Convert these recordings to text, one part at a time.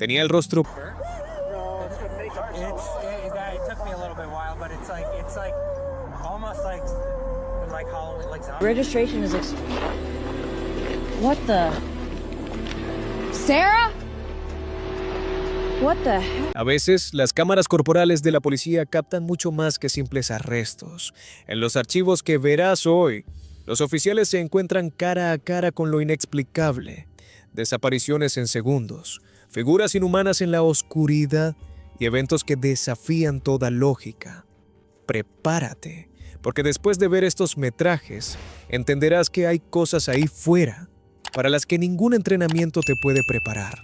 Tenía el rostro Registration is What the? Sarah? What the hell? A veces, las cámaras corporales de la policía captan mucho más que simples arrestos. En los archivos que verás hoy, los oficiales se encuentran cara a cara con lo inexplicable. Desapariciones en segundos, figuras inhumanas en la oscuridad y eventos que desafían toda lógica. Prepárate, porque después de ver estos metrajes, entenderás que hay cosas ahí fuera para las que ningún entrenamiento te puede preparar.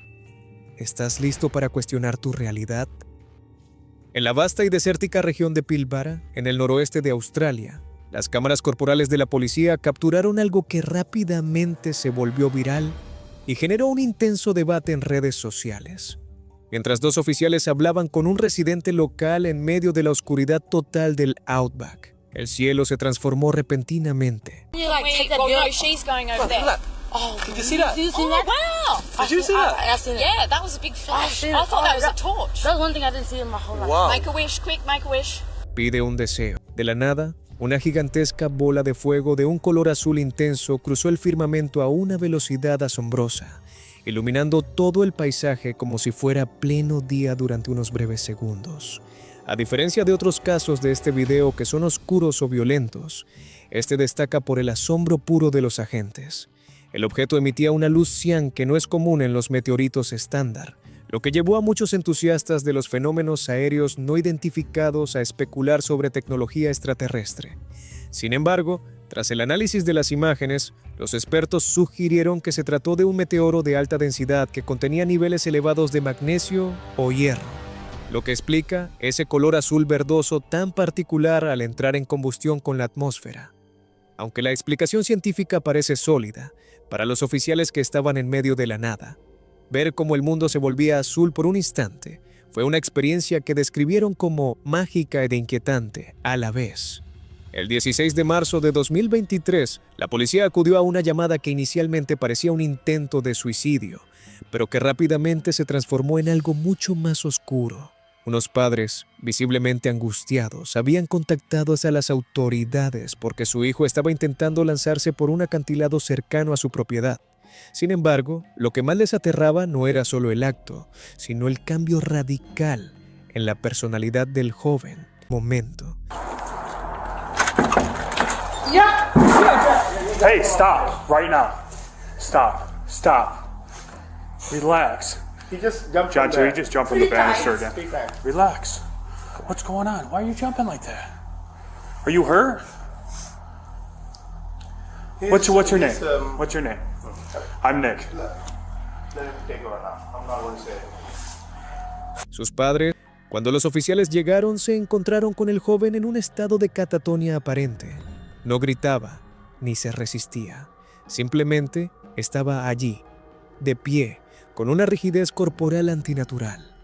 ¿Estás listo para cuestionar tu realidad? En la vasta y desértica región de Pilbara, en el noroeste de Australia, las cámaras corporales de la policía capturaron algo que rápidamente se volvió viral y generó un intenso debate en redes sociales. Mientras dos oficiales hablaban con un residente local en medio de la oscuridad total del Outback, el cielo se transformó repentinamente. Oh, did you see that? Did you see that? Wow! Did you see that? I seen it. Yeah, that was a big flash. I I thought that was a torch. That's one thing I didn't see in my whole life. Wow. Make a wish, quick, make a wish. Pide un deseo. De la nada, una gigantesca bola de fuego de un color azul intenso cruzó el firmamento a una velocidad asombrosa, iluminando todo el paisaje como si fuera pleno día durante unos breves segundos. A diferencia de otros casos de este video que son oscuros o violentos, este destaca por el asombro puro de los agentes. El objeto emitía una luz cian que no es común en los meteoritos estándar, lo que llevó a muchos entusiastas de los fenómenos aéreos no identificados a especular sobre tecnología extraterrestre. Sin embargo, tras el análisis de las imágenes, los expertos sugirieron que se trató de un meteoro de alta densidad que contenía niveles elevados de magnesio o hierro, lo que explica ese color azul verdoso tan particular al entrar en combustión con la atmósfera. Aunque la explicación científica parece sólida, para los oficiales que estaban en medio de la nada, ver cómo el mundo se volvía azul por un instante fue una experiencia que describieron como mágica e inquietante a la vez. El 16 de marzo de 2023, la policía acudió a una llamada que inicialmente parecía un intento de suicidio, pero que rápidamente se transformó en algo mucho más oscuro. Unos padres, visiblemente angustiados, habían contactado a las autoridades porque su hijo estaba intentando lanzarse por un acantilado cercano a su propiedad. Sin embargo, lo que más les aterraba no era solo el acto, sino el cambio radical en la personalidad del joven. Momento. Hey, stop right now. Stop. Relax. He just jumped John, from so the... you just jumped from the banister again. Speak back. Relax. What's going on? Why are you jumping like that? Are you hurt? What's your name? What's your name? I'm Nick. Let him take over now. I'm not going to say it. Sus padres, cuando los oficiales llegaron, se encontraron con el joven en un estado de catatonia aparente. No gritaba, ni se resistía. Simplemente estaba allí, de pie, con una rigidez corporal antinatural.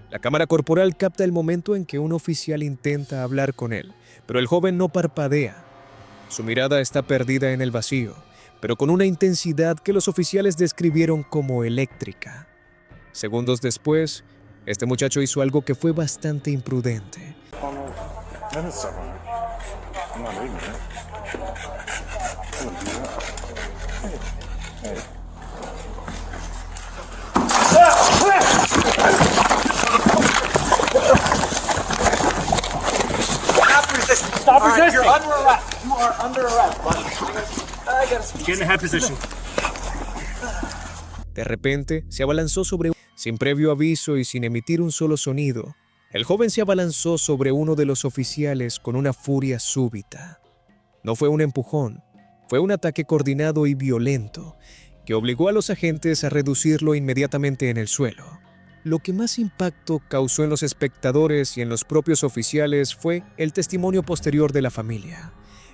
La cámara corporal capta el momento en que un oficial intenta hablar con él, pero el joven no parpadea. Su mirada está perdida en el vacío, pero con una intensidad que los oficiales describieron como eléctrica. Segundos después, este muchacho hizo algo que fue bastante imprudente. Stop resisting. You're under arrest. You are under arrest, buddy. Get in the head position. De repente, se abalanzó sin previo aviso y sin emitir un solo sonido. El joven se abalanzó sobre uno de los oficiales con una furia súbita. No fue un empujón, fue un ataque coordinado y violento que obligó a los agentes a reducirlo inmediatamente en el suelo. Lo que más impacto causó en los espectadores y en los propios oficiales fue el testimonio posterior de la familia.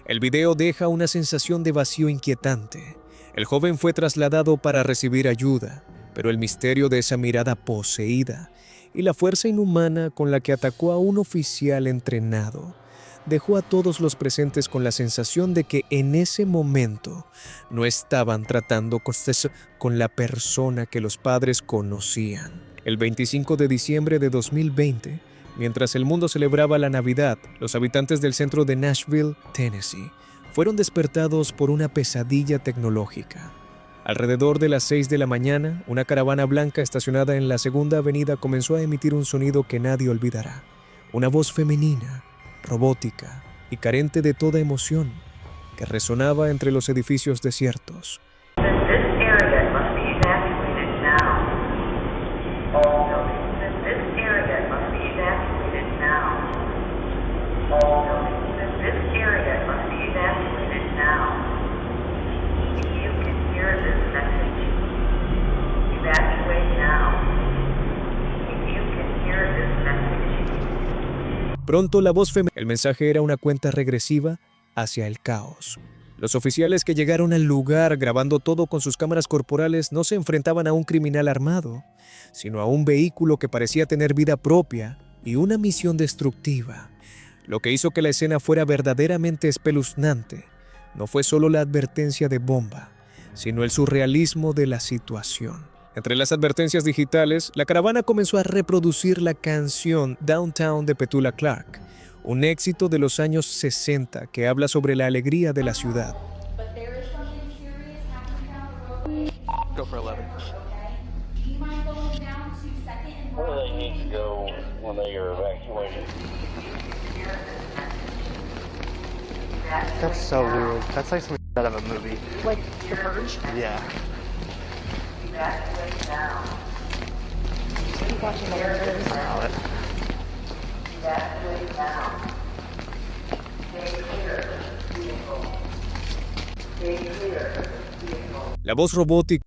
El video deja una sensación de vacío inquietante. El joven fue trasladado para recibir ayuda, pero el misterio de esa mirada poseída y la fuerza inhumana con la que atacó a un oficial entrenado dejó a todos los presentes con la sensación de que en ese momento no estaban tratando con la persona que los padres conocían. El 25 de diciembre de 2020, mientras el mundo celebraba la Navidad, los habitantes del centro de Nashville, Tennessee, fueron despertados por una pesadilla tecnológica. Alrededor de las 6 de la mañana, una caravana blanca estacionada en la Segunda Avenida comenzó a emitir un sonido que nadie olvidará. Una voz femenina, robótica y carente de toda emoción, que resonaba entre los edificios desiertos. Pronto la voz femenina. El mensaje era una cuenta regresiva hacia el caos. Los oficiales que llegaron al lugar grabando todo con sus cámaras corporales no se enfrentaban a un criminal armado, sino a un vehículo que parecía tener vida propia y una misión destructiva. Lo que hizo que la escena fuera verdaderamente espeluznante no fue solo la advertencia de bomba, sino el surrealismo de la situación. Entre las advertencias digitales, la caravana comenzó a reproducir la canción Downtown de Petula Clark, un éxito de los años 60 que habla sobre la alegría de la ciudad. Go for 11. Where do they need to go when they are evacuated? That's so weird. That's like something out of a movie. Like The Purge. Yeah. Keep watching the letters. Wow, it- La voz robótica,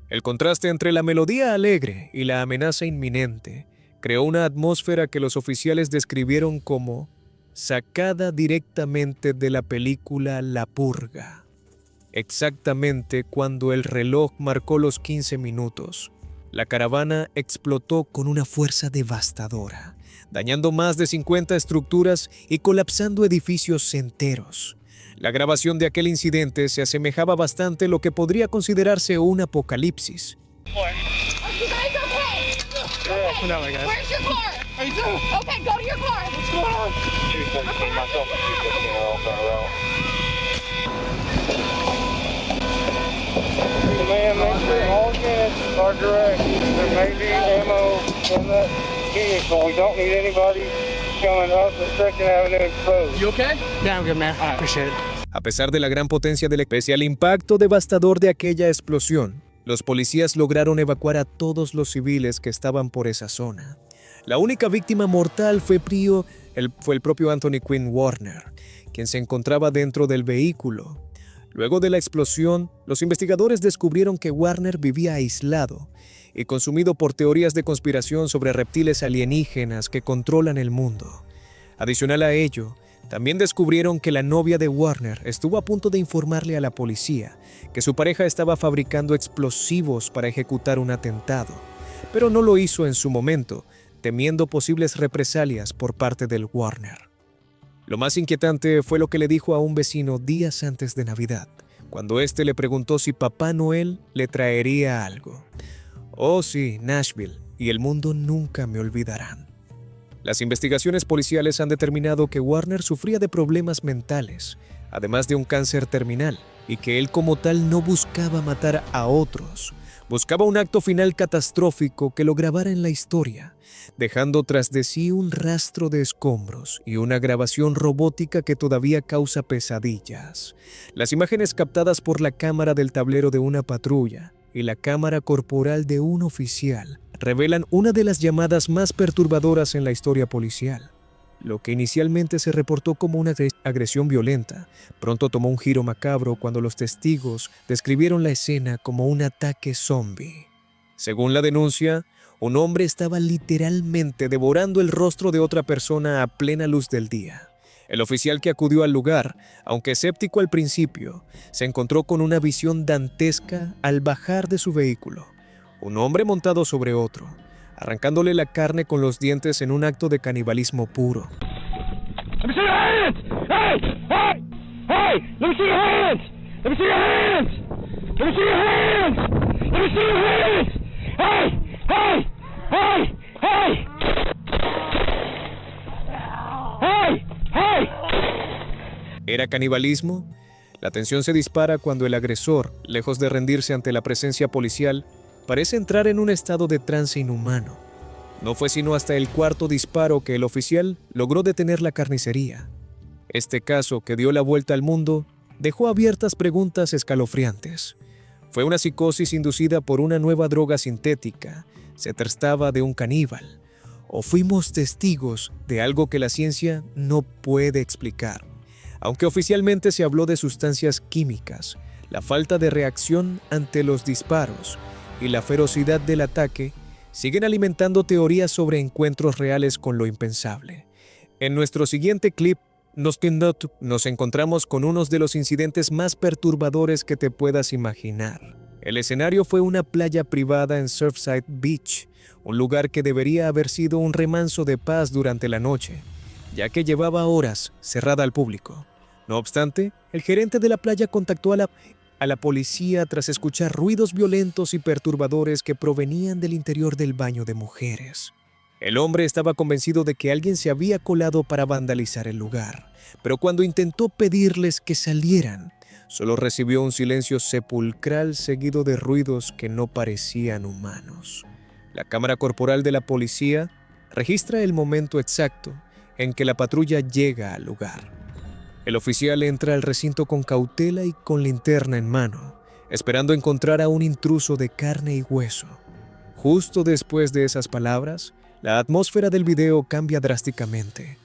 el contraste entre la melodía alegre y la amenaza inminente, creó una atmósfera que los oficiales describieron como sacada directamente de la película La Purga. Exactamente cuando el reloj marcó los 15 minutos, la caravana explotó con una fuerza devastadora, dañando más de 50 estructuras y colapsando edificios enteros. La grabación de aquel incidente se asemejaba bastante a lo que podría considerarse un apocalipsis. Are you guys okay? No, my God. Where's your car? Okay, go to your car. What's going on? 217, myself and 215 are all on the road. Command, make sure all units are direct. There may be ammo in that vehicle. We don't need anybody coming up the 2nd Avenue exposed. You okay? Yeah, I'm good, man. I appreciate it. A pesar de la gran potencia del especial impacto devastador de aquella explosión, los policías lograron evacuar a todos los civiles que estaban por esa zona. La única víctima mortal fue el propio Anthony Quinn Warner, quien se encontraba dentro del vehículo. Luego de la explosión, los investigadores descubrieron que Warner vivía aislado y consumido por teorías de conspiración sobre reptiles alienígenas que controlan el mundo. Adicional a ello, también descubrieron que la novia de Warner estuvo a punto de informarle a la policía que su pareja estaba fabricando explosivos para ejecutar un atentado, pero no lo hizo en su momento, temiendo posibles represalias por parte del Warner. Lo más inquietante fue lo que le dijo a un vecino días antes de Navidad, cuando éste le preguntó si Papá Noel le traería algo. Oh sí, Nashville y el mundo nunca me olvidarán. Las investigaciones policiales han determinado que Warner sufría de problemas mentales, además de un cáncer terminal, y que él como tal no buscaba matar a otros. Buscaba un acto final catastrófico que lo grabara en la historia, dejando tras de sí un rastro de escombros y una grabación robótica que todavía causa pesadillas. Las imágenes captadas por la cámara del tablero de una patrulla y la cámara corporal de un oficial revelan una de las llamadas más perturbadoras en la historia policial. Lo que inicialmente se reportó como una agresión violenta, pronto tomó un giro macabro cuando los testigos describieron la escena como un ataque zombie. Según la denuncia, un hombre estaba literalmente devorando el rostro de otra persona a plena luz del día. El oficial que acudió al lugar, aunque escéptico al principio, se encontró con una visión dantesca al bajar de su vehículo. Un hombre montado sobre otro, arrancándole la carne con los dientes en un acto de canibalismo puro. Let me see your hands! Hey! Hey! Hey! Let me see your hands! Let me see your hands! Let me see your hands! Let me see your hands! Hey! Hey! Hey! Hey! Hey! Hey! ¿Era canibalismo? La tensión se dispara cuando el agresor, lejos de rendirse ante la presencia policial, parece entrar en un estado de trance inhumano. No fue sino hasta el cuarto disparo que el oficial logró detener la carnicería. Este caso, que dio la vuelta al mundo, dejó abiertas preguntas escalofriantes. ¿Fue una psicosis inducida por una nueva droga sintética? ¿Se trataba de un caníbal? ¿O fuimos testigos de algo que la ciencia no puede explicar? Aunque oficialmente se habló de sustancias químicas, la falta de reacción ante los disparos y la ferocidad del ataque siguen alimentando teorías sobre encuentros reales con lo impensable. En nuestro siguiente clip, nos encontramos con uno de los incidentes más perturbadores que te puedas imaginar. El escenario fue una playa privada en Surfside Beach, un lugar que debería haber sido un remanso de paz durante la noche, ya que llevaba horas cerrada al público. No obstante, el gerente de la playa contactó a la policía tras escuchar ruidos violentos y perturbadores que provenían del interior del baño de mujeres. El hombre estaba convencido de que alguien se había colado para vandalizar el lugar, pero cuando intentó pedirles que salieran, solo recibió un silencio sepulcral seguido de ruidos que no parecían humanos. La cámara corporal de la policía registra el momento exacto en que la patrulla llega al lugar. El oficial entra al recinto con cautela y con linterna en mano, esperando encontrar a un intruso de carne y hueso. Justo después de esas palabras, la atmósfera del video cambia drásticamente.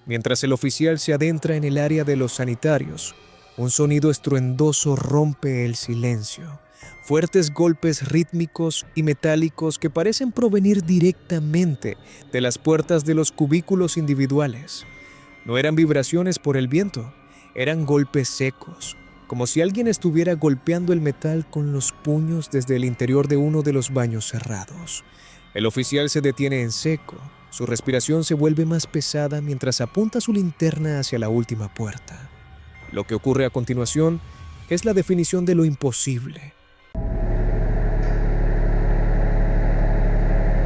Mientras el oficial se adentra en el área de los sanitarios, un sonido estruendoso rompe el silencio. Fuertes golpes rítmicos y metálicos que parecen provenir directamente de las puertas de los cubículos individuales. No eran vibraciones por el viento, eran golpes secos, como si alguien estuviera golpeando el metal con los puños desde el interior de uno de los baños cerrados. El oficial se detiene en seco, su respiración se vuelve más pesada mientras apunta su linterna hacia la última puerta. Lo que ocurre a continuación es la definición de lo imposible.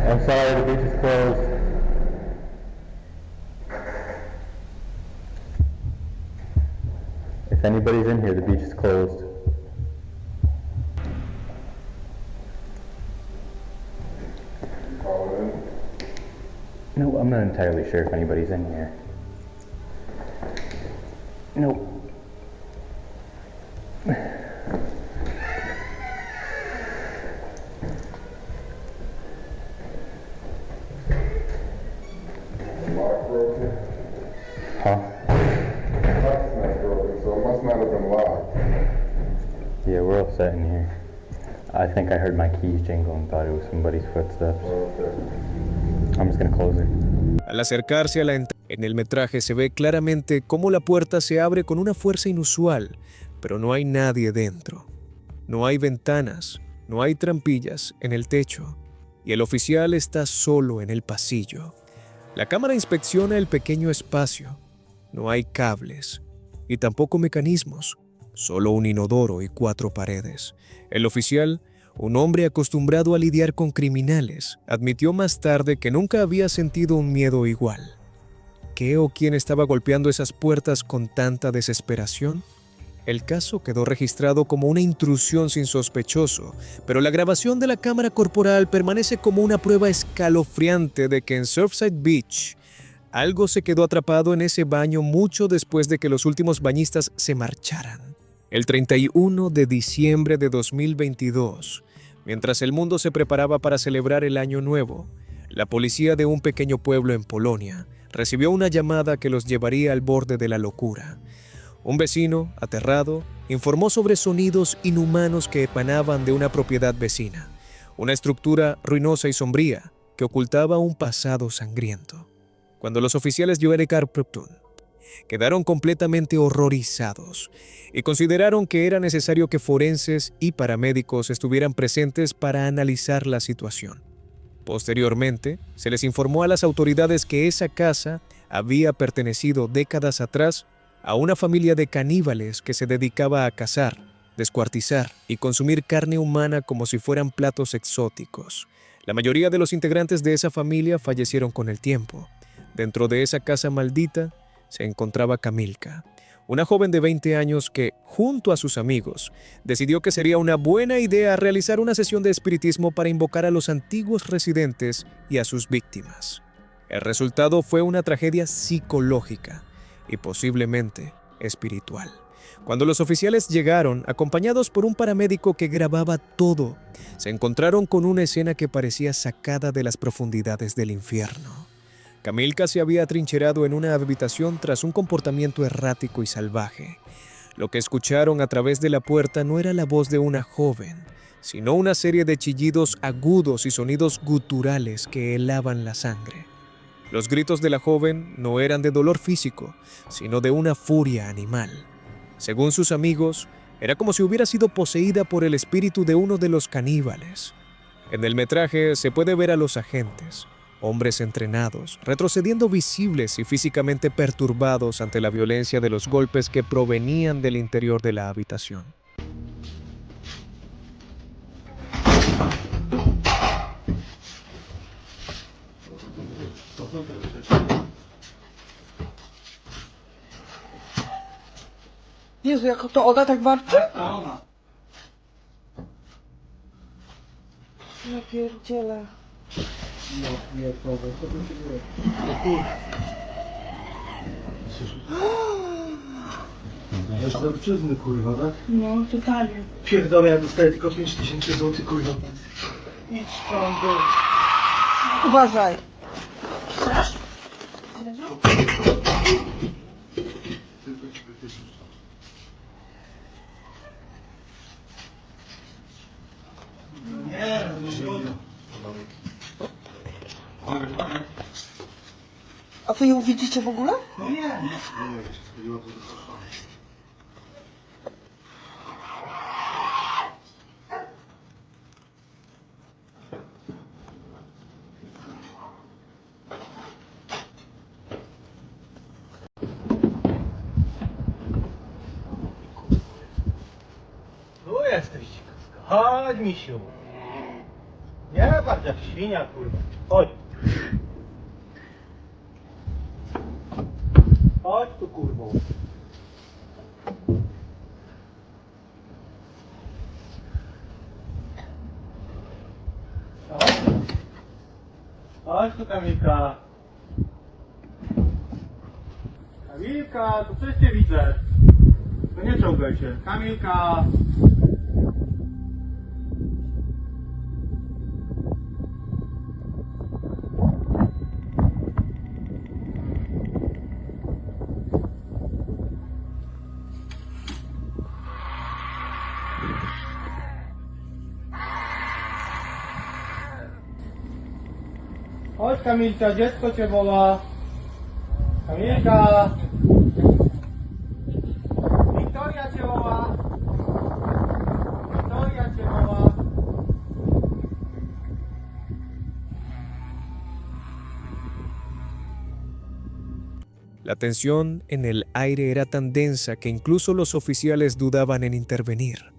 I'm sorry, the beach is closed. If anybody's in here, the beach is closed. No, I'm not entirely sure if anybody's in here. No. Lock broken? Huh? Lock's not broken, so it must not have been locked. Yeah, we're all set in here. I think I heard my keys jingle and thought it was somebody's footsteps. Okay. I'm just gonna close it. Al acercarse a la entrada, en el metraje se ve claramente cómo la puerta se abre con una fuerza inusual, pero no hay nadie dentro. No hay ventanas, no hay trampillas en el techo, y el oficial está solo en el pasillo. La cámara inspecciona el pequeño espacio. No hay cables, y tampoco mecanismos, solo un inodoro y 4 paredes. El oficial, un hombre acostumbrado a lidiar con criminales, admitió más tarde que nunca había sentido un miedo igual. ¿Qué o quién estaba golpeando esas puertas con tanta desesperación? El caso quedó registrado como una intrusión sin sospechoso, pero la grabación de la cámara corporal permanece como una prueba escalofriante de que en Surfside Beach algo se quedó atrapado en ese baño mucho después de que los últimos bañistas se marcharan. El 31 de diciembre de 2022, mientras el mundo se preparaba para celebrar el Año Nuevo, la policía de un pequeño pueblo en Polonia recibió una llamada que los llevaría al borde de la locura. Un vecino, aterrado, informó sobre sonidos inhumanos que emanaban de una propiedad vecina, una estructura ruinosa y sombría que ocultaba un pasado sangriento. Cuando los oficiales quedaron completamente horrorizados y consideraron que era necesario que forenses y paramédicos estuvieran presentes para analizar la situación. Posteriormente, se les informó a las autoridades que esa casa había pertenecido décadas atrás a una familia de caníbales que se dedicaba a cazar, descuartizar y consumir carne humana como si fueran platos exóticos. La mayoría de los integrantes de esa familia fallecieron con el tiempo. Dentro de esa casa maldita se encontraba Kamilka, una joven de 20 años que, junto a sus amigos, decidió que sería una buena idea realizar una sesión de espiritismo para invocar a los antiguos residentes y a sus víctimas. El resultado fue una tragedia psicológica y posiblemente espiritual. Cuando los oficiales llegaron, acompañados por un paramédico que grababa todo, se encontraron con una escena que parecía sacada de las profundidades del infierno. Kamilka se había atrincherado en una habitación tras un comportamiento errático y salvaje. Lo que escucharon a través de la puerta no era la voz de una joven, sino una serie de chillidos agudos y sonidos guturales que helaban la sangre. Los gritos de la joven no eran de dolor físico, sino de una furia animal. Según sus amigos, era como si hubiera sido poseída por el espíritu de uno de los caníbales. En el metraje se puede ver a los agentes, hombres entrenados, retrocediendo visibles y físicamente perturbados ante la violencia de los golpes que provenían del interior de la habitación. Jezu, jak to Oda tak warczy? Ja pierdzielę. Ja z ojczyzny, kurwa, tak? No, totalnie. Pierdolę, ja dostaję tylko 5000 zł, kurwa. Idź stąd. Uważaj. A wy ją widzicie w ogóle? Nie. Tu jesteś, dziecko. Chodź, misiu. Nie patrz jak świnia, kurwa. Chodź. Chodź tu, kurwo. Chodź tu, Kamilka. Kamilka, to coś cię widzę. No nie czołgaj się. Kamilka. Chodź, Kamilka, dziecko cię woła. Kamilka! Wiktoria cię woła. Wiktoria cię woła. La tensión en el aire era tan densa que incluso los oficiales dudaban en intervenir.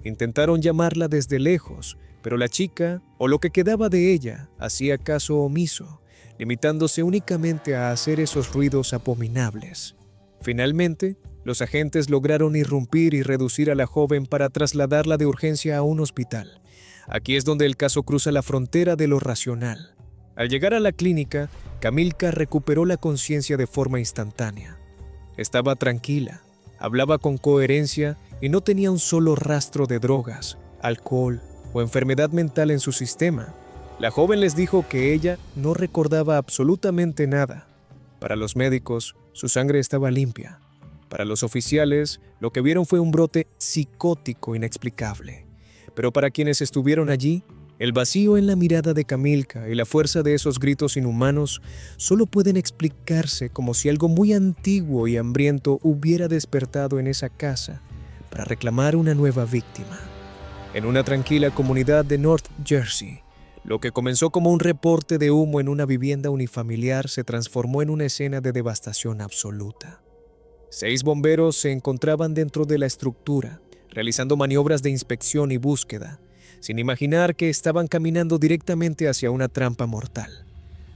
Intentaron llamarla desde lejos, pero la chica, o lo que quedaba de ella, hacía caso omiso, limitándose únicamente a hacer esos ruidos abominables. Finalmente, los agentes lograron irrumpir y reducir a la joven para trasladarla de urgencia a un hospital. Aquí es donde el caso cruza la frontera de lo racional. Al llegar a la clínica, Kamilka recuperó la conciencia de forma instantánea. Estaba tranquila, hablaba con coherencia y no tenía un solo rastro de drogas, alcohol o enfermedad mental en su sistema. La joven les dijo que ella no recordaba absolutamente nada. Para los médicos, su sangre estaba limpia. Para los oficiales, lo que vieron fue un brote psicótico inexplicable. Pero para quienes estuvieron allí, el vacío en la mirada de Kamilka y la fuerza de esos gritos inhumanos solo pueden explicarse como si algo muy antiguo y hambriento hubiera despertado en esa casa para reclamar una nueva víctima. En una tranquila comunidad de North Jersey, lo que comenzó como un reporte de humo en una vivienda unifamiliar se transformó en una escena de devastación absoluta. 6 bomberos se encontraban dentro de la estructura, realizando maniobras de inspección y búsqueda. sin imaginar que estaban caminando directamente hacia una trampa mortal.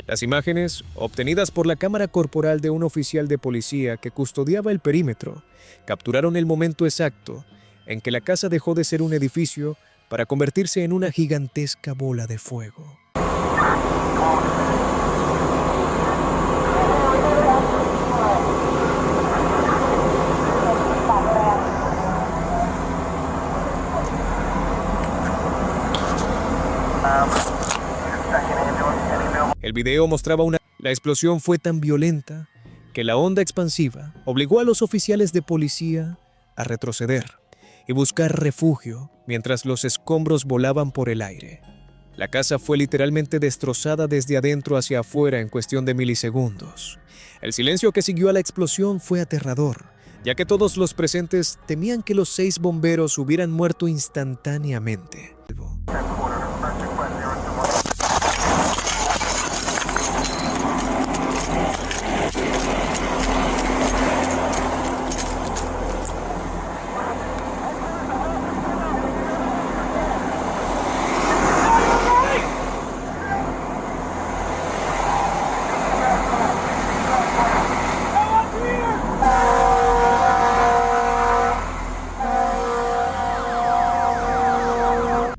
Las imágenes, obtenidas por la cámara corporal de un oficial de policía que custodiaba el perímetro, capturaron el momento exacto en que la casa dejó de ser un edificio para convertirse en una gigantesca bola de fuego. El video mostraba La explosión fue tan violenta que la onda expansiva obligó a los oficiales de policía a retroceder y buscar refugio mientras los escombros volaban por el aire. La casa fue literalmente destrozada desde adentro hacia afuera en cuestión de milisegundos. El silencio que siguió a la explosión fue aterrador, ya que todos los presentes temían que los 6 bomberos hubieran muerto instantáneamente.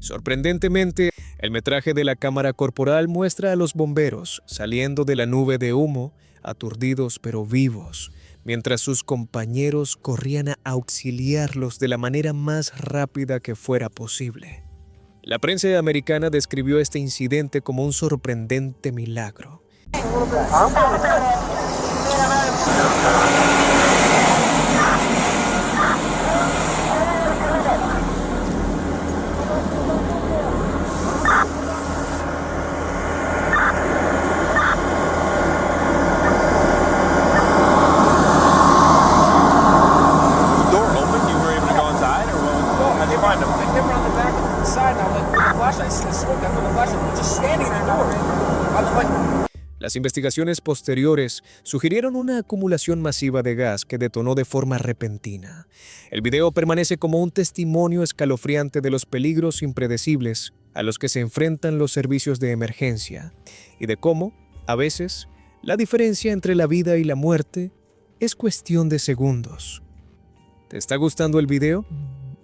Sorprendentemente, el metraje de la cámara corporal muestra a los bomberos saliendo de la nube de humo, aturdidos pero vivos, mientras sus compañeros corrían a auxiliarlos de la manera más rápida que fuera posible. La prensa americana describió este incidente como un sorprendente milagro. Las investigaciones posteriores sugirieron una acumulación masiva de gas que detonó de forma repentina. El video permanece como un testimonio escalofriante de los peligros impredecibles a los que se enfrentan los servicios de emergencia y de cómo, a veces, la diferencia entre la vida y la muerte es cuestión de segundos. ¿Te está gustando el video?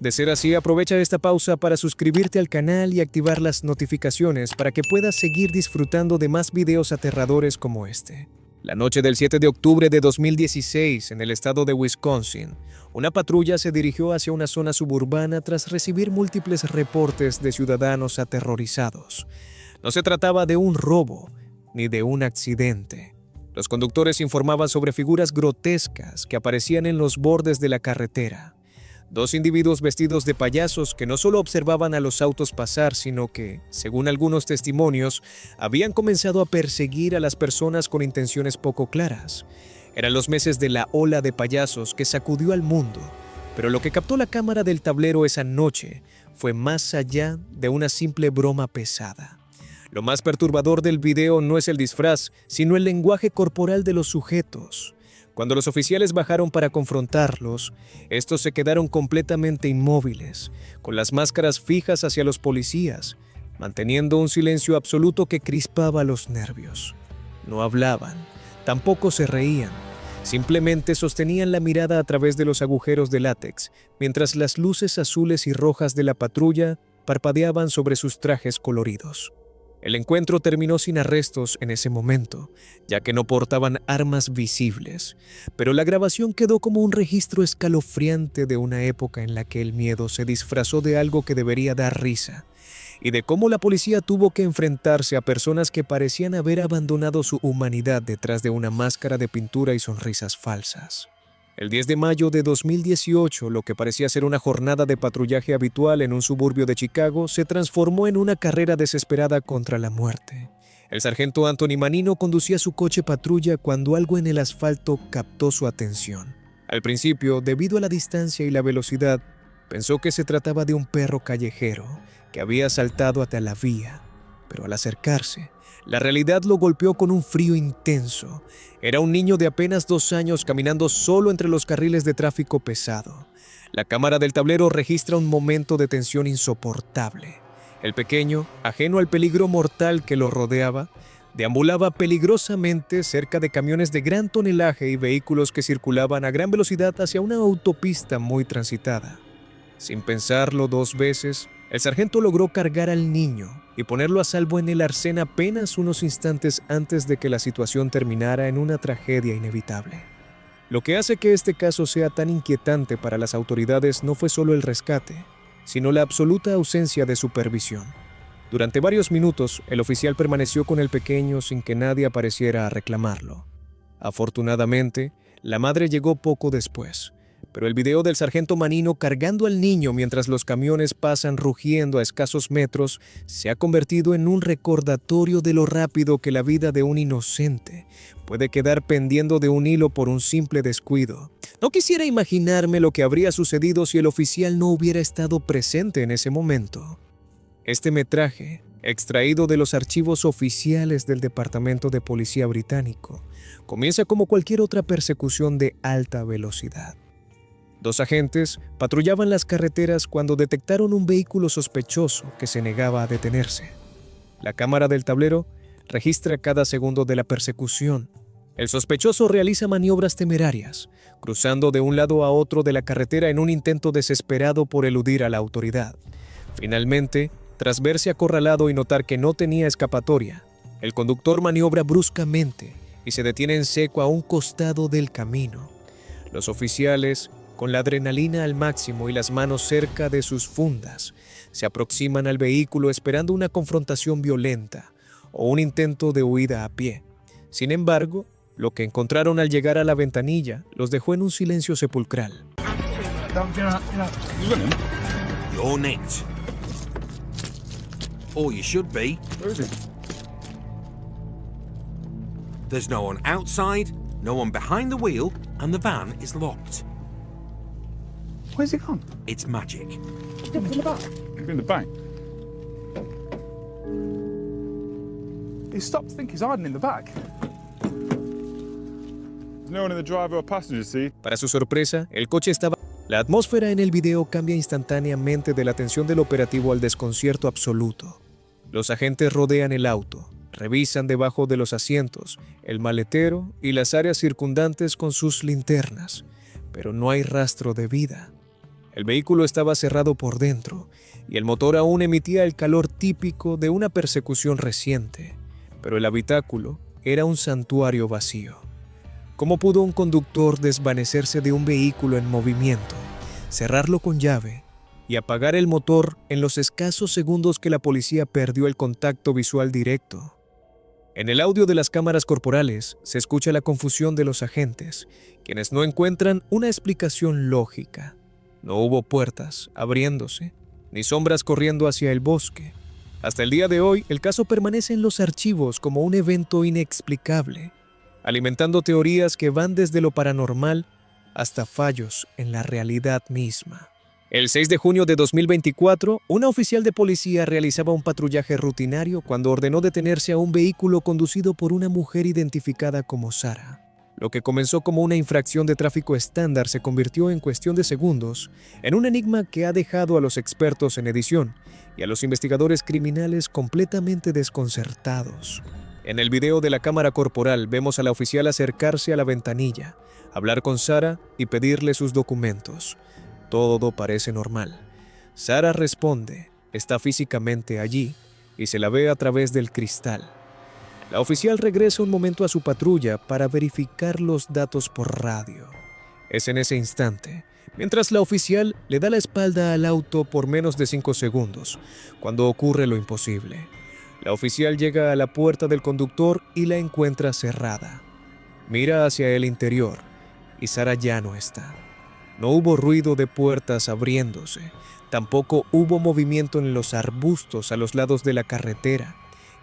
De ser así, aprovecha esta pausa para suscribirte al canal y activar las notificaciones para que puedas seguir disfrutando de más videos aterradores como este. La noche del 7 de octubre de 2016, en el estado de Wisconsin, una patrulla se dirigió hacia una zona suburbana tras recibir múltiples reportes de ciudadanos aterrorizados. No se trataba de un robo ni de un accidente. Los conductores informaban sobre figuras grotescas que aparecían en los bordes de la carretera. 2 individuos vestidos de payasos que no solo observaban a los autos pasar, sino que, según algunos testimonios, habían comenzado a perseguir a las personas con intenciones poco claras. Eran los meses de la ola de payasos que sacudió al mundo, pero lo que captó la cámara del tablero esa noche fue más allá de una simple broma pesada. Lo más perturbador del video no es el disfraz, sino el lenguaje corporal de los sujetos. Cuando los oficiales bajaron para confrontarlos, estos se quedaron completamente inmóviles, con las máscaras fijas hacia los policías, manteniendo un silencio absoluto que crispaba los nervios. No hablaban, tampoco se reían, simplemente sostenían la mirada a través de los agujeros de látex, mientras las luces azules y rojas de la patrulla parpadeaban sobre sus trajes coloridos. El encuentro terminó sin arrestos en ese momento, ya que no portaban armas visibles, pero la grabación quedó como un registro escalofriante de una época en la que el miedo se disfrazó de algo que debería dar risa, y de cómo la policía tuvo que enfrentarse a personas que parecían haber abandonado su humanidad detrás de una máscara de pintura y sonrisas falsas. El 10 de mayo de 2018, lo que parecía ser una jornada de patrullaje habitual en un suburbio de Chicago, se transformó en una carrera desesperada contra la muerte. El sargento Anthony Manino conducía su coche patrulla cuando algo en el asfalto captó su atención. Al principio, debido a la distancia y la velocidad, pensó que se trataba de un perro callejero que había saltado hasta la vía, pero al acercarse, la realidad lo golpeó con un frío intenso. Era un niño de apenas 2 años caminando solo entre los carriles de tráfico pesado. La cámara del tablero registra un momento de tensión insoportable. El pequeño, ajeno al peligro mortal que lo rodeaba, deambulaba peligrosamente cerca de camiones de gran tonelaje y vehículos que circulaban a gran velocidad hacia una autopista muy transitada. Sin pensarlo 2 veces, el sargento logró cargar al niño y ponerlo a salvo en el arcén apenas unos instantes antes de que la situación terminara en una tragedia inevitable. Lo que hace que este caso sea tan inquietante para las autoridades no fue solo el rescate, sino la absoluta ausencia de supervisión. Durante varios minutos, el oficial permaneció con el pequeño sin que nadie apareciera a reclamarlo. Afortunadamente, la madre llegó poco después, pero el video del sargento Manino cargando al niño mientras los camiones pasan rugiendo a escasos metros se ha convertido en un recordatorio de lo rápido que la vida de un inocente puede quedar pendiendo de un hilo por un simple descuido. No quisiera imaginarme lo que habría sucedido si el oficial no hubiera estado presente en ese momento. Este metraje, extraído de los archivos oficiales del Departamento de Policía británico, comienza como cualquier otra persecución de alta velocidad. 2 agentes patrullaban las carreteras cuando detectaron un vehículo sospechoso que se negaba a detenerse. La cámara del tablero registra cada segundo de la persecución. El sospechoso realiza maniobras temerarias, cruzando de un lado a otro de la carretera en un intento desesperado por eludir a la autoridad. Finalmente, tras verse acorralado y notar que no tenía escapatoria, el conductor maniobra bruscamente y se detiene en seco a un costado del camino. Los oficiales, con la adrenalina al máximo y las manos cerca de sus fundas, se aproximan al vehículo esperando una confrontación violenta o un intento de huida a pie. Sin embargo, lo que encontraron al llegar a la ventanilla los dejó en un silencio sepulcral. You're next. Or you should be. Where is he? There's no one outside, no one behind the wheel, and the van is locked. Where's he gone? It's magic. He's in the back. He stopped to think he's hiding in the back. There's no one in the driver or passenger seat. Para su sorpresa, el coche estaba... La atmósfera en el video cambia instantáneamente de la tensión del operativo al desconcierto absoluto. Los agentes rodean el auto, revisan debajo de los asientos, el maletero y las áreas circundantes con sus linternas, pero no hay rastro de vida. El vehículo estaba cerrado por dentro y el motor aún emitía el calor típico de una persecución reciente, pero el habitáculo era un santuario vacío. ¿Cómo pudo un conductor desvanecerse de un vehículo en movimiento, cerrarlo con llave y apagar el motor en los escasos segundos que la policía perdió el contacto visual directo? En el audio de las cámaras corporales se escucha la confusión de los agentes, quienes no encuentran una explicación lógica. No hubo puertas abriéndose, ni sombras corriendo hacia el bosque. Hasta el día de hoy, el caso permanece en los archivos como un evento inexplicable, alimentando teorías que van desde lo paranormal hasta fallos en la realidad misma. El 6 de junio de 2024, una oficial de policía realizaba un patrullaje rutinario cuando ordenó detenerse a un vehículo conducido por una mujer identificada como Sara. Lo que comenzó como una infracción de tráfico estándar se convirtió en cuestión de segundos en un enigma que ha dejado a los expertos en edición y a los investigadores criminales completamente desconcertados. En el video de la cámara corporal vemos a la oficial acercarse a la ventanilla, hablar con Sara y pedirle sus documentos. Todo parece normal. Sara responde, está físicamente allí y se la ve a través del cristal. La oficial regresa un momento a su patrulla para verificar los datos por radio. Es en ese instante, mientras la oficial le da la espalda al auto por menos de 5 segundos, cuando ocurre lo imposible. La oficial llega a la puerta del conductor y la encuentra cerrada. Mira hacia el interior y Sara ya no está. No hubo ruido de puertas abriéndose, tampoco hubo movimiento en los arbustos a los lados de la carretera,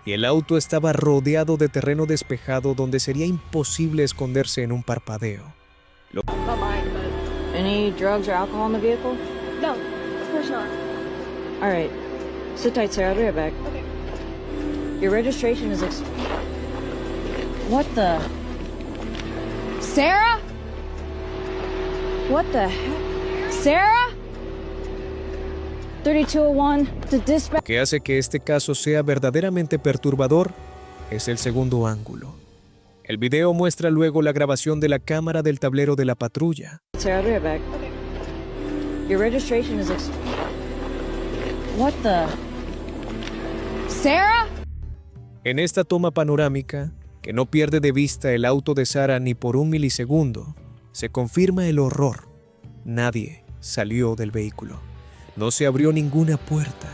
y el auto estaba rodeado de terreno despejado donde sería imposible esconderse en un parpadeo. Any drugs or alcohol in the vehicle? No, of course not. All right. Sit tight, Sarah. I'll be right back. Okay. Your registration is What the? Sarah? What the heck? Sarah? 3201 to dispatch. Lo que hace que este caso sea verdaderamente perturbador es el segundo ángulo. El video muestra luego la grabación de la cámara del tablero de la patrulla. Sarah, I'll be right back. Your registration is What the? Sarah? En esta toma panorámica, que no pierde de vista el auto de Sarah ni por un milisegundo, se confirma el horror. Nadie salió del vehículo. No se abrió ninguna puerta.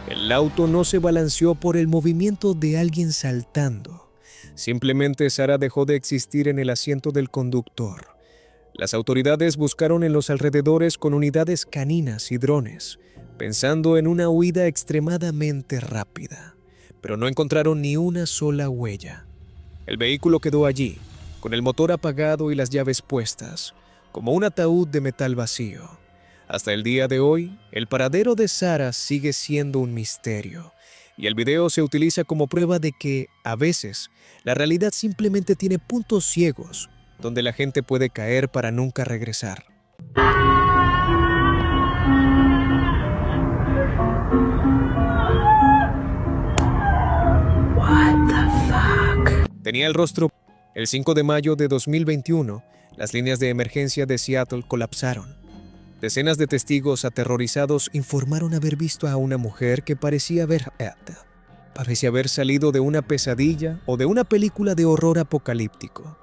El auto no se balanceó por el movimiento de alguien saltando. Simplemente Sarah dejó de existir en el asiento del conductor. Las autoridades buscaron en los alrededores con unidades caninas y drones, pensando en una huida extremadamente rápida, pero no encontraron ni una sola huella. El vehículo quedó allí, con el motor apagado y las llaves puestas, como un ataúd de metal vacío. Hasta el día de hoy, el paradero de Sarah sigue siendo un misterio, y el video se utiliza como prueba de que, a veces, la realidad simplemente tiene puntos ciegos, donde la gente puede caer para nunca regresar. Tenía el rostro. El 5 de mayo de 2021, las líneas de emergencia de Seattle colapsaron. Decenas de testigos aterrorizados informaron haber visto a una mujer que parecía haber salido de una pesadilla o de una película de horror apocalíptico.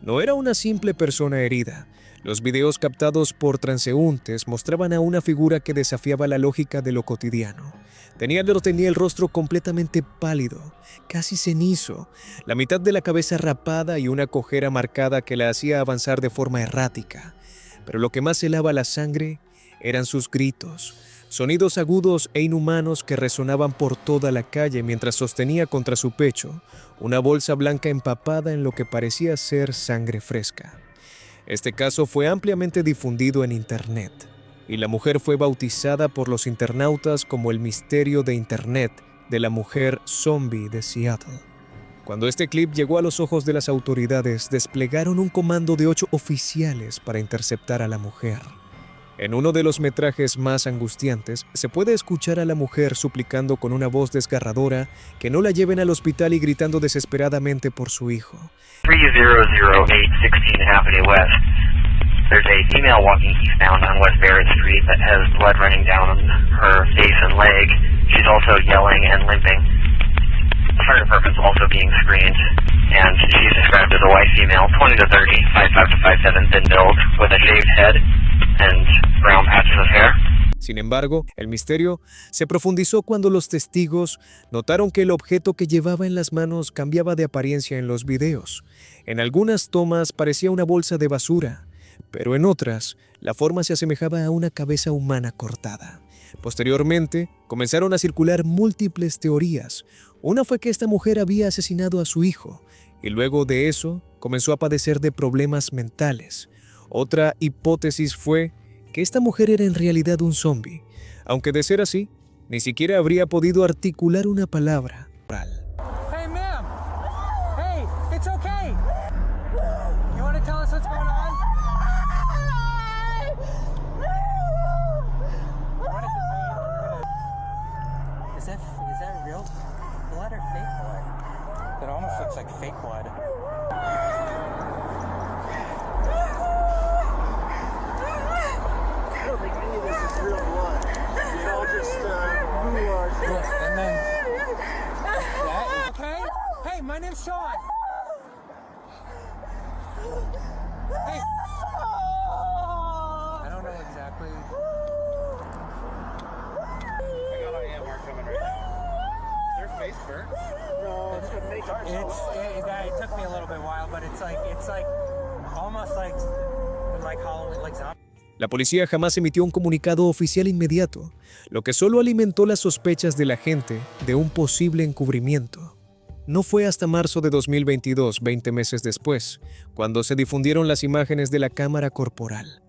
No era una simple persona herida. Los videos captados por transeúntes mostraban a una figura que desafiaba la lógica de lo cotidiano. Tenía el rostro completamente pálido, casi cenizo, la mitad de la cabeza rapada y una cojera marcada que la hacía avanzar de forma errática. Pero lo que más helaba la sangre eran sus gritos, sonidos agudos e inhumanos que resonaban por toda la calle mientras sostenía contra su pecho una bolsa blanca empapada en lo que parecía ser sangre fresca. Este caso fue ampliamente difundido en Internet, y la mujer fue bautizada por los internautas como el misterio de Internet de la mujer zombie de Seattle. Cuando este clip llegó a los ojos de las autoridades, desplegaron un comando de 8 oficiales para interceptar a la mujer. En uno de los metrajes más angustiantes, se puede escuchar a la mujer suplicando con una voz desgarradora que no la lleven al hospital y gritando desesperadamente por su hijo. 3008 16th Avenue West. There's a female walking eastbound on West Barrett Street that has blood running down her face and leg. She's also yelling and limping. The fire department's also being screened, and she's described as a white female, 20 to 30, 5'5 to 5'7", thin build, with a shaved head and brown patches of hair. Sin embargo, el misterio se profundizó cuando los testigos notaron que el objeto que llevaba en las manos cambiaba de apariencia en los videos. En algunas tomas parecía una bolsa de basura, pero en otras, la forma se asemejaba a una cabeza humana cortada. Posteriormente, comenzaron a circular múltiples teorías. Una fue que esta mujer había asesinado a su hijo, y luego de eso comenzó a padecer de problemas mentales. Otra hipótesis fue que esta mujer era en realidad un zombie, aunque de ser así, ni siquiera habría podido articular una palabra. Hey, ma'am. Hey, it's okay. You want to tell us what's going on? Is that real blood or fake blood? That almost looks like fake blood. I don't think any of this is real blood. It's all just Look, and then that is okay. Hey, my name's Sean. Hey. I don't know exactly. I got an AMR coming right now. Is their face burnt? No, it's gonna make it took me a little bit while, but it's like almost like Halloween, like zombie. La policía jamás emitió un comunicado oficial inmediato, lo que solo alimentó las sospechas de la gente de un posible encubrimiento. No fue hasta marzo de 2022, 20 meses después, cuando se difundieron las imágenes de la cámara corporal.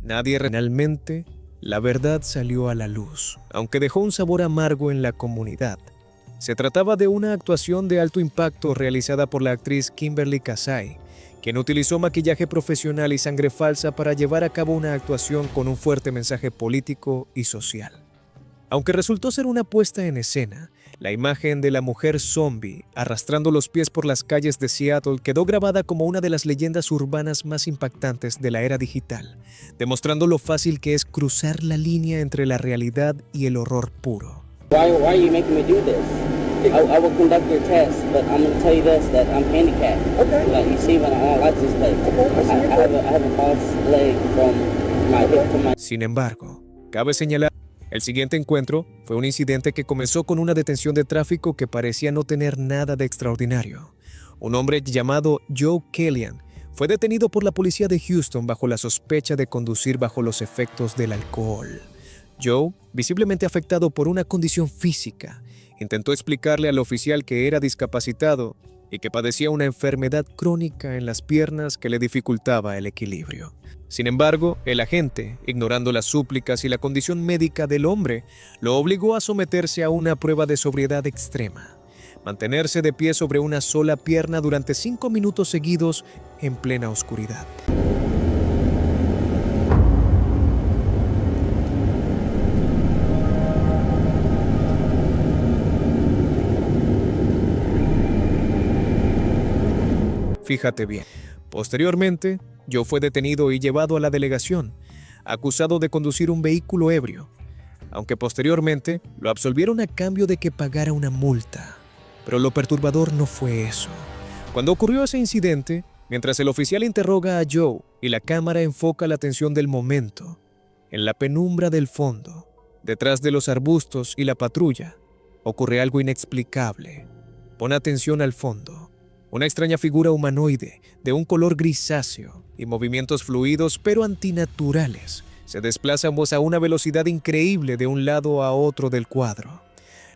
Finalmente, la verdad salió a la luz, aunque dejó un sabor amargo en la comunidad. Se trataba de una actuación de alto impacto realizada por la actriz Kimberly Casay, quien utilizó maquillaje profesional y sangre falsa para llevar a cabo una actuación con un fuerte mensaje político y social. Aunque resultó ser una puesta en escena, la imagen de la mujer zombie arrastrando los pies por las calles de Seattle quedó grabada como una de las leyendas urbanas más impactantes de la era digital, demostrando lo fácil que es cruzar la línea entre la realidad y el horror puro. Why are you making me do this? I will conduct your test, but I'm going to tell you this, that I'm handicapped. Okay. Like you see when I don't like this place. I have a false leg from my hip to my... Sin embargo, cabe señalar, el siguiente encuentro fue un incidente que comenzó con una detención de tráfico que parecía no tener nada de extraordinario. Un hombre llamado Joe Kellyan fue detenido por la policía de Houston bajo la sospecha de conducir bajo los efectos del alcohol. Joe, visiblemente afectado por una condición física, intentó explicarle al oficial que era discapacitado y que padecía una enfermedad crónica en las piernas que le dificultaba el equilibrio. Sin embargo, el agente, ignorando las súplicas y la condición médica del hombre, lo obligó a someterse a una prueba de sobriedad extrema. Mantenerse de pie sobre una sola pierna durante 5 minutos seguidos en plena oscuridad. Fíjate bien. Posteriormente, Joe fue detenido y llevado a la delegación, acusado de conducir un vehículo ebrio, aunque posteriormente lo absolvieron a cambio de que pagara una multa. Pero lo perturbador no fue eso. Cuando ocurrió ese incidente, mientras el oficial interroga a Joe y la cámara enfoca la atención del momento, en la penumbra del fondo, detrás de los arbustos y la patrulla, ocurre algo inexplicable. Pon atención al fondo. Una extraña figura humanoide de un color grisáceo y movimientos fluidos pero antinaturales se desplaza a una velocidad increíble de un lado a otro del cuadro.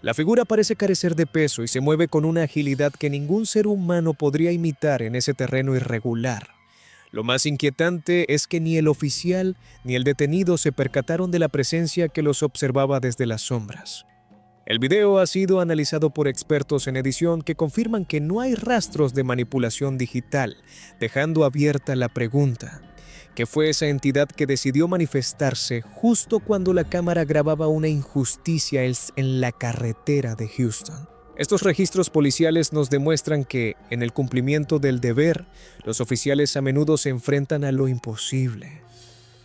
La figura parece carecer de peso y se mueve con una agilidad que ningún ser humano podría imitar en ese terreno irregular. Lo más inquietante es que ni el oficial ni el detenido se percataron de la presencia que los observaba desde las sombras. El video ha sido analizado por expertos en edición que confirman que no hay rastros de manipulación digital, dejando abierta la pregunta: ¿qué fue esa entidad que decidió manifestarse justo cuando la cámara grababa una injusticia en la carretera de Houston? Estos registros policiales nos demuestran que, en el cumplimiento del deber, los oficiales a menudo se enfrentan a lo imposible.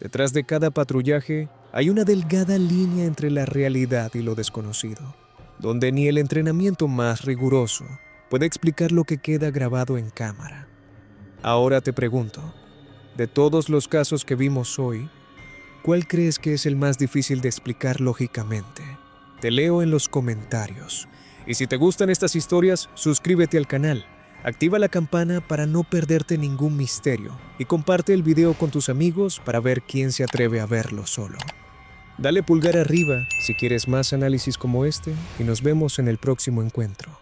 Detrás de cada patrullaje hay una delgada línea entre la realidad y lo desconocido, donde ni el entrenamiento más riguroso puede explicar lo que queda grabado en cámara. Ahora te pregunto, de todos los casos que vimos hoy, ¿cuál crees que es el más difícil de explicar lógicamente? Te leo en los comentarios. Y si te gustan estas historias, suscríbete al canal, activa la campana para no perderte ningún misterio y comparte el video con tus amigos para ver quién se atreve a verlo solo. Dale pulgar arriba si quieres más análisis como este y nos vemos en el próximo encuentro.